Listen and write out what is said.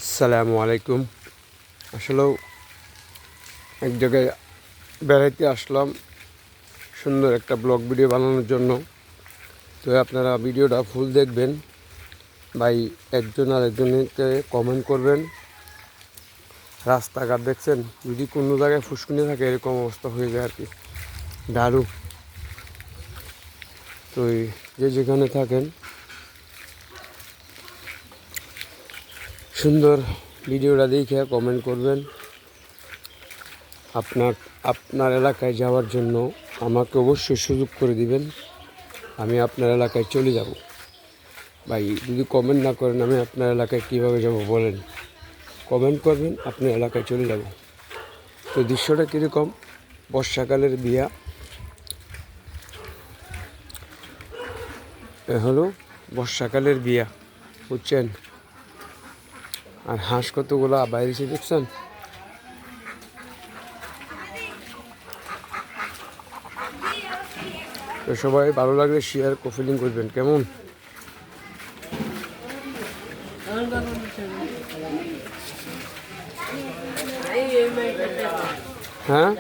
আসসালামু আলাইকুম। আসলেও এক জায়গায় বেড়াইতে আসলাম সুন্দর একটা ব্লগ ভিডিও বানানোর জন্য। তো আপনারা ভিডিওটা ফুল দেখবেন ভাই, একজন আর একজনকে কমেন্ট করবেন। রাস্তাঘাট দেখছেন, যদি কোনো জায়গায় ফুসকুনি থাকে এরকম অবস্থা হয়ে যায় আর কি, দারু। তো যে যেখানে থাকেন সুন্দর ভিডিওটা দেখে কমেন্ট করবেন। আপনার এলাকায় যাওয়ার জন্য আমাকে অবশ্যই সুযোগ করে দিবেন, আমি আপনার এলাকায় চলে যাব। ভাই যদি কমেন্ট না করেন আমি আপনার এলাকায় কীভাবে যাব বলেন? কমেন্ট করবেন, আপনার এলাকায় চলে যাব। তো দৃশ্যটা কীরকম? বর্ষাকালের বিয়া, এ হলো বর্ষাকালের বিয়া, বুঝছেন? আর হাঁস কতগুলো বাইরে এসে দেখছেন? তো সবাই ভালো লাগলে শেয়ার কফিলিং করবেন, কেমন? হ্যাঁ।